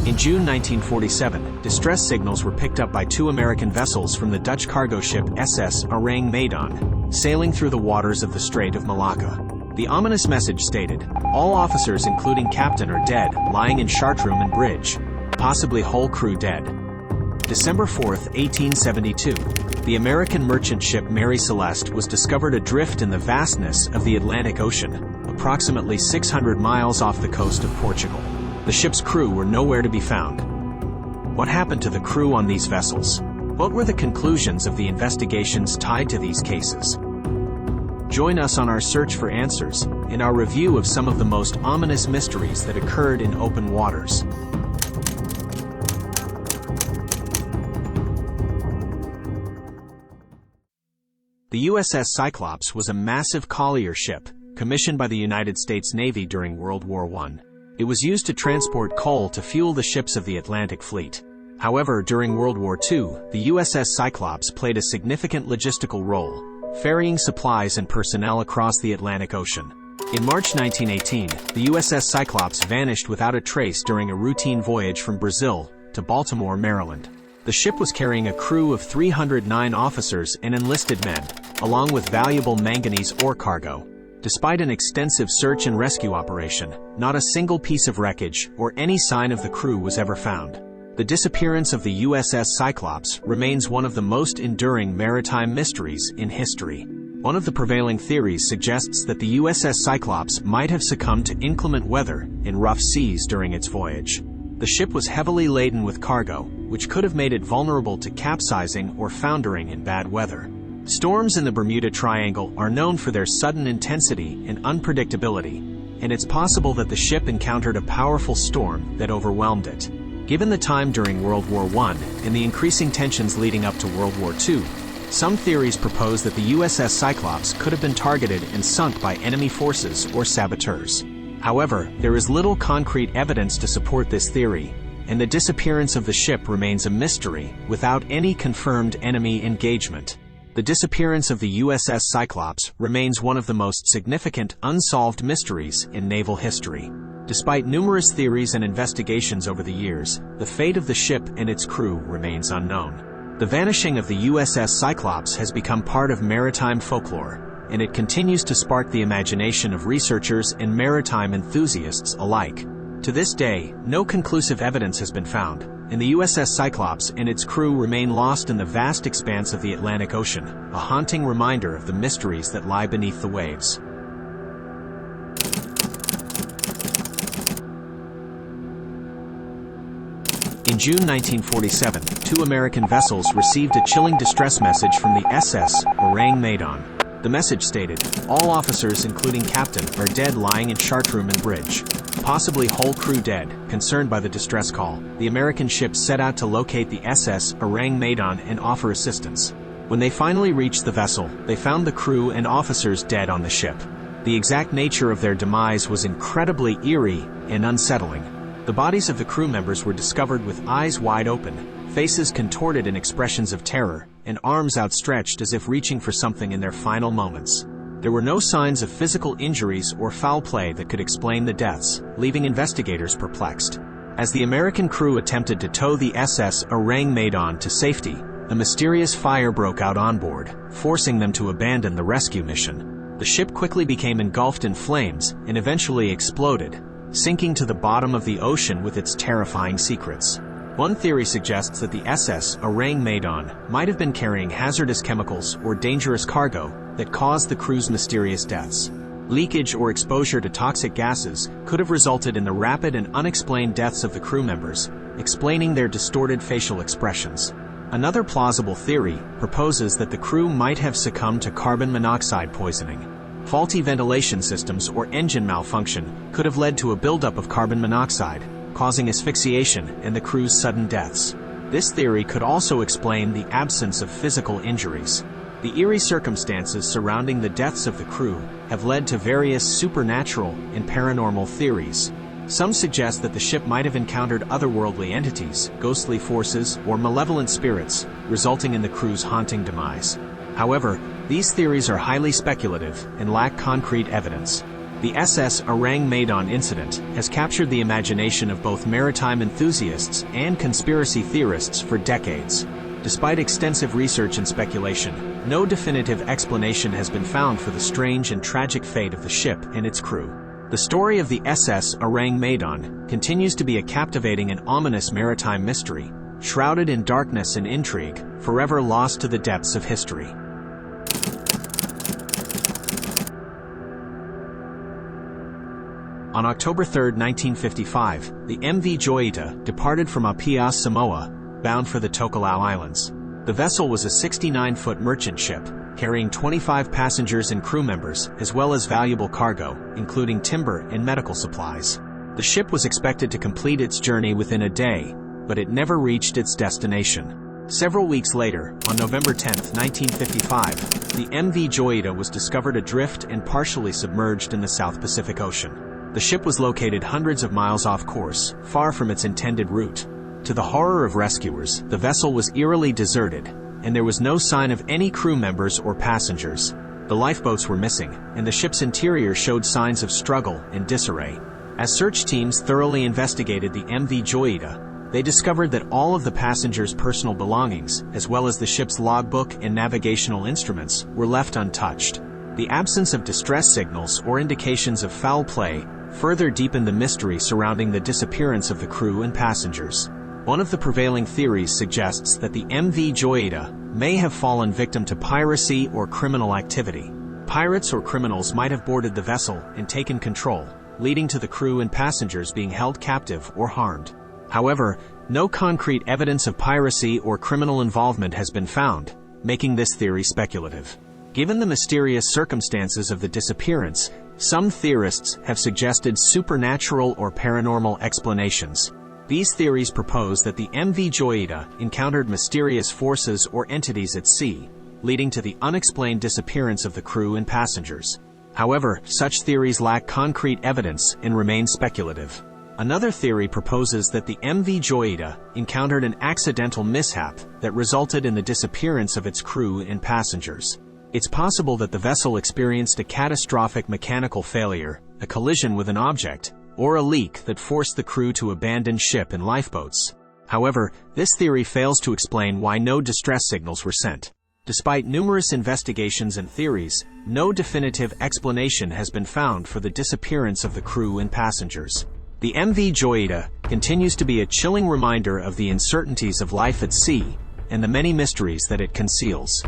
In June 1947, distress signals were picked up by two American vessels from the Dutch cargo ship SS Ourang Medan, sailing through the waters of the Strait of Malacca. The ominous message stated, "All officers including captain are dead, lying in chartroom and bridge. Possibly whole crew dead." December 4, 1872, the American merchant ship Mary Celeste was discovered adrift in the vastness of the Atlantic Ocean, approximately 600 miles off the coast of Portugal. The ship's crew were nowhere to be found. What happened to the crew on these vessels? What were the conclusions of the investigations tied to these cases? Join us on our search for answers, in our review of some of the most ominous mysteries that occurred in open waters. The USS Cyclops was a massive collier ship, commissioned by the United States Navy during World War I. It was used to transport coal to fuel the ships of the Atlantic Fleet. However, during World War II, the USS Cyclops played a significant logistical role, ferrying supplies and personnel across the Atlantic Ocean. In March 1918, the USS Cyclops vanished without a trace during a routine voyage from Brazil to Baltimore, Maryland. The ship was carrying a crew of 309 officers and enlisted men, along with valuable manganese ore cargo. Despite an extensive search and rescue operation, not a single piece of wreckage or any sign of the crew was ever found. The disappearance of the USS Cyclops remains one of the most enduring maritime mysteries in history. One of the prevailing theories suggests that the USS Cyclops might have succumbed to inclement weather in rough seas during its voyage. The ship was heavily laden with cargo, which could have made it vulnerable to capsizing or foundering in bad weather. Storms in the Bermuda Triangle are known for their sudden intensity and unpredictability, and it's possible that the ship encountered a powerful storm that overwhelmed it. Given the time during World War I and the increasing tensions leading up to World War II, some theories propose that the USS Cyclops could have been targeted and sunk by enemy forces or saboteurs. However, there is little concrete evidence to support this theory, and the disappearance of the ship remains a mystery without any confirmed enemy engagement. The disappearance of the USS Cyclops remains one of the most significant unsolved mysteries in naval history. Despite numerous theories and investigations over the years, the fate of the ship and its crew remains unknown. The vanishing of the USS Cyclops has become part of maritime folklore, and it continues to spark the imagination of researchers and maritime enthusiasts alike. To this day, no conclusive evidence has been found, and the USS Cyclops and its crew remain lost in the vast expanse of the Atlantic Ocean, a haunting reminder of the mysteries that lie beneath the waves. In June 1947, two American vessels received a chilling distress message from the SS Ourang Medan. The message stated, "All officers, including captain, are dead, lying in chartroom and bridge. Possibly whole crew dead." Concerned by the distress call, the American ship set out to locate the SS Ourang Medan and offer assistance. When they finally reached the vessel, they found the crew and officers dead on the ship. The exact nature of their demise was incredibly eerie and unsettling. The bodies of the crew members were discovered with eyes wide open, faces contorted in expressions of terror, and arms outstretched as if reaching for something in their final moments. There were no signs of physical injuries or foul play that could explain the deaths, leaving investigators perplexed. As the American crew attempted to tow the SS Ourang Medan to safety, a mysterious fire broke out on board, forcing them to abandon the rescue mission. The ship quickly became engulfed in flames and eventually exploded, sinking to the bottom of the ocean with its terrifying secrets. One theory suggests that the SS Ourang Medan might have been carrying hazardous chemicals or dangerous cargo that caused the crew's mysterious deaths. Leakage or exposure to toxic gases could have resulted in the rapid and unexplained deaths of the crew members, explaining their distorted facial expressions. Another plausible theory proposes that the crew might have succumbed to carbon monoxide poisoning. Faulty ventilation systems or engine malfunction could have led to a buildup of carbon monoxide, causing asphyxiation and the crew's sudden deaths. This theory could also explain the absence of physical injuries. The eerie circumstances surrounding the deaths of the crew have led to various supernatural and paranormal theories. Some suggest that the ship might have encountered otherworldly entities, ghostly forces, or malevolent spirits, resulting in the crew's haunting demise. However, these theories are highly speculative and lack concrete evidence. The SS Ourang Medan incident has captured the imagination of both maritime enthusiasts and conspiracy theorists for decades. Despite extensive research and speculation, no definitive explanation has been found for the strange and tragic fate of the ship and its crew. The story of the SS Ourang Medan continues to be a captivating and ominous maritime mystery, shrouded in darkness and intrigue, forever lost to the depths of history. On October 3, 1955, the MV Joyita departed from Apia, Samoa, bound for the Tokelau Islands. The vessel was a 69-foot merchant ship, carrying 25 passengers and crew members, as well as valuable cargo, including timber and medical supplies. The ship was expected to complete its journey within a day, but it never reached its destination. Several weeks later, on November 10, 1955, the MV Joyita was discovered adrift and partially submerged in the South Pacific Ocean. The ship was located hundreds of miles off course, far from its intended route. To the horror of rescuers, the vessel was eerily deserted, and there was no sign of any crew members or passengers. The lifeboats were missing, and the ship's interior showed signs of struggle and disarray. As search teams thoroughly investigated the MV Joyita, they discovered that all of the passengers' personal belongings, as well as the ship's logbook and navigational instruments, were left untouched. The absence of distress signals or indications of foul play further deepened the mystery surrounding the disappearance of the crew and passengers. One of the prevailing theories suggests that the MV Joyita may have fallen victim to piracy or criminal activity. Pirates or criminals might have boarded the vessel and taken control, leading to the crew and passengers being held captive or harmed. However, no concrete evidence of piracy or criminal involvement has been found, making this theory speculative. Given the mysterious circumstances of the disappearance, some theorists have suggested supernatural or paranormal explanations. These theories propose that the MV Joyita encountered mysterious forces or entities at sea, leading to the unexplained disappearance of the crew and passengers. However, such theories lack concrete evidence and remain speculative. Another theory proposes that the MV Joyita encountered an accidental mishap that resulted in the disappearance of its crew and passengers. It's possible that the vessel experienced a catastrophic mechanical failure, a collision with an object, or a leak that forced the crew to abandon ship and lifeboats. However, this theory fails to explain why no distress signals were sent. Despite numerous investigations and theories, no definitive explanation has been found for the disappearance of the crew and passengers. The MV Joyita continues to be a chilling reminder of the uncertainties of life at sea and the many mysteries that it conceals.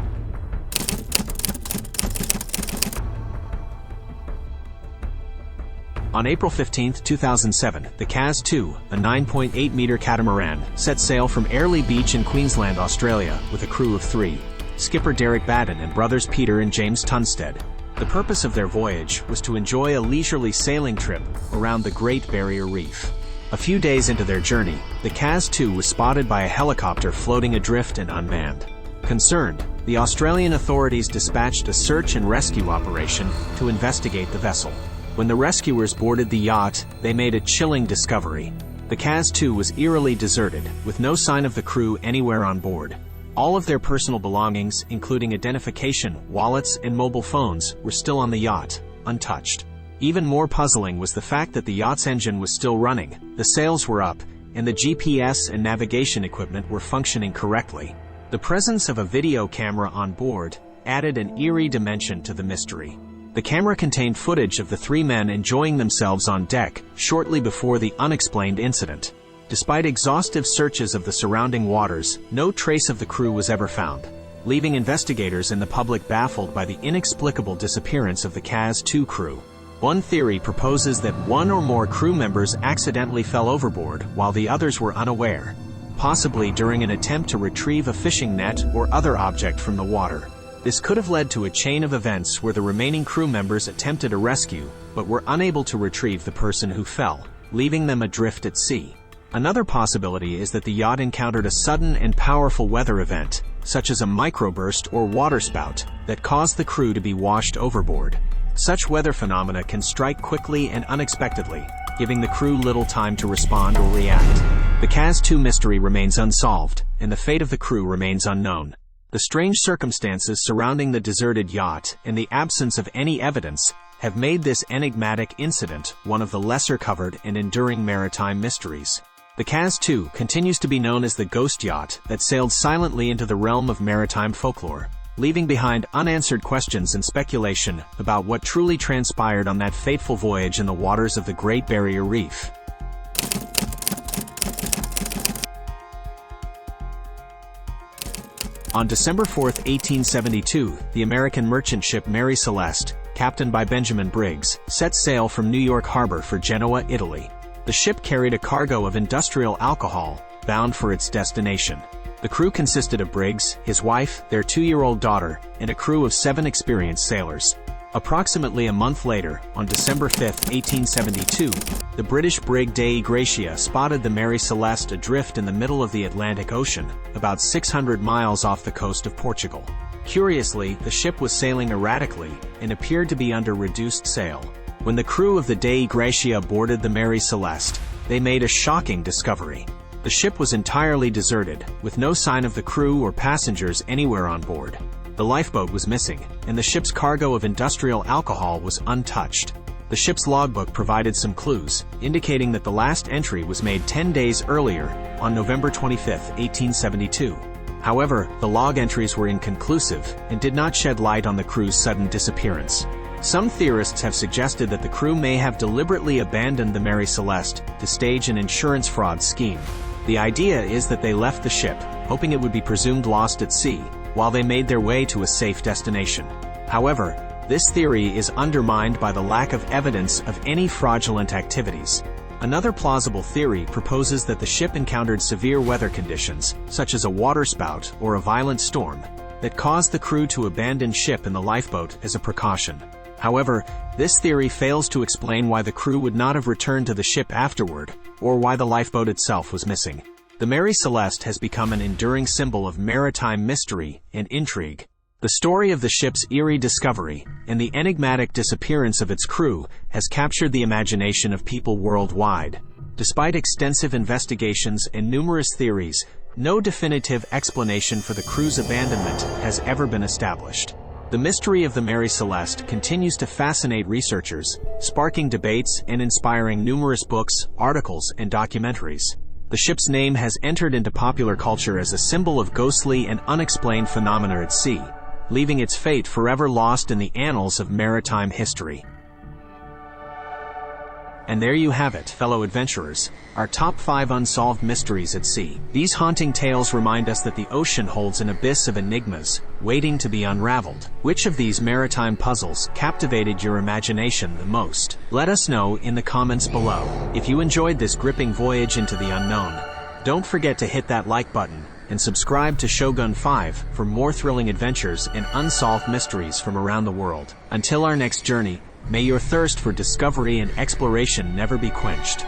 On April 15, 2007, the CAS-2, a 9.8-meter catamaran, set sail from Airlie Beach in Queensland, Australia, with a crew of 3, skipper Derek Baden and brothers Peter and James Tunstead. The purpose of their voyage was to enjoy a leisurely sailing trip around the Great Barrier Reef. A few days into their journey, the CAS-2 was spotted by a helicopter floating adrift and unmanned. Concerned, the Australian authorities dispatched a search and rescue operation to investigate the vessel. When the rescuers boarded the yacht, they made a chilling discovery. The CAS-2 was eerily deserted, with no sign of the crew anywhere on board. All of their personal belongings, including identification, wallets, and mobile phones, were still on the yacht, untouched. Even more puzzling was the fact that the yacht's engine was still running, the sails were up, and the GPS and navigation equipment were functioning correctly. The presence of a video camera on board added an eerie dimension to the mystery. The camera contained footage of the 3 men enjoying themselves on deck shortly before the unexplained incident. Despite exhaustive searches of the surrounding waters, no trace of the crew was ever found, leaving investigators and the public baffled by the inexplicable disappearance of the CAS-2 crew. One theory proposes that one or more crew members accidentally fell overboard while the others were unaware, possibly during an attempt to retrieve a fishing net or other object from the water. This could have led to a chain of events where the remaining crew members attempted a rescue, but were unable to retrieve the person who fell, leaving them adrift at sea. Another possibility is that the yacht encountered a sudden and powerful weather event, such as a microburst or waterspout, that caused the crew to be washed overboard. Such weather phenomena can strike quickly and unexpectedly, giving the crew little time to respond or react. The CAS-2 mystery remains unsolved, and the fate of the crew remains unknown. The strange circumstances surrounding the deserted yacht and the absence of any evidence have made this enigmatic incident one of the lesser-covered and enduring maritime mysteries. The Kaz-2 continues to be known as the ghost yacht that sailed silently into the realm of maritime folklore, leaving behind unanswered questions and speculation about what truly transpired on that fateful voyage in the waters of the Great Barrier Reef. On December 4, 1872, the American merchant ship Mary Celeste, captained by Benjamin Briggs, set sail from New York Harbor for Genoa, Italy. The ship carried a cargo of industrial alcohol, bound for its destination. The crew consisted of Briggs, his wife, their 2-year-old daughter, and a crew of 7 experienced sailors. Approximately a month later, on December 5, 1872, the British brig Dei Gratia spotted the Mary Celeste adrift in the middle of the Atlantic Ocean, about 600 miles off the coast of Portugal. Curiously, the ship was sailing erratically and appeared to be under reduced sail. When the crew of the Dei Gratia boarded the Mary Celeste, they made a shocking discovery. The ship was entirely deserted, with no sign of the crew or passengers anywhere on board. The lifeboat was missing, and the ship's cargo of industrial alcohol was untouched. The ship's logbook provided some clues, indicating that the last entry was made 10 days earlier, on November 25, 1872. However, the log entries were inconclusive and did not shed light on the crew's sudden disappearance. Some theorists have suggested that the crew may have deliberately abandoned the Mary Celeste to stage an insurance fraud scheme. The idea is that they left the ship, hoping it would be presumed lost at sea, while they made their way to a safe destination. However, this theory is undermined by the lack of evidence of any fraudulent activities. Another plausible theory proposes that the ship encountered severe weather conditions, such as a waterspout or a violent storm, that caused the crew to abandon ship in the lifeboat as a precaution. However, this theory fails to explain why the crew would not have returned to the ship afterward, or why the lifeboat itself was missing. The Mary Celeste has become an enduring symbol of maritime mystery and intrigue. The story of the ship's eerie discovery and the enigmatic disappearance of its crew has captured the imagination of people worldwide. Despite extensive investigations and numerous theories, no definitive explanation for the crew's abandonment has ever been established. The mystery of the Mary Celeste continues to fascinate researchers, sparking debates and inspiring numerous books, articles, and documentaries. The ship's name has entered into popular culture as a symbol of ghostly and unexplained phenomena at sea, leaving its fate forever lost in the annals of maritime history. And there you have it, fellow adventurers, our top 5 unsolved mysteries at sea. These haunting tales remind us that the ocean holds an abyss of enigmas, waiting to be unraveled. Which of these maritime puzzles captivated your imagination the most? Let us know in the comments below. If you enjoyed this gripping voyage into the unknown, don't forget to hit that like button and subscribe to Shogun 5 for more thrilling adventures and unsolved mysteries from around the world. Until our next journey, may your thirst for discovery and exploration never be quenched.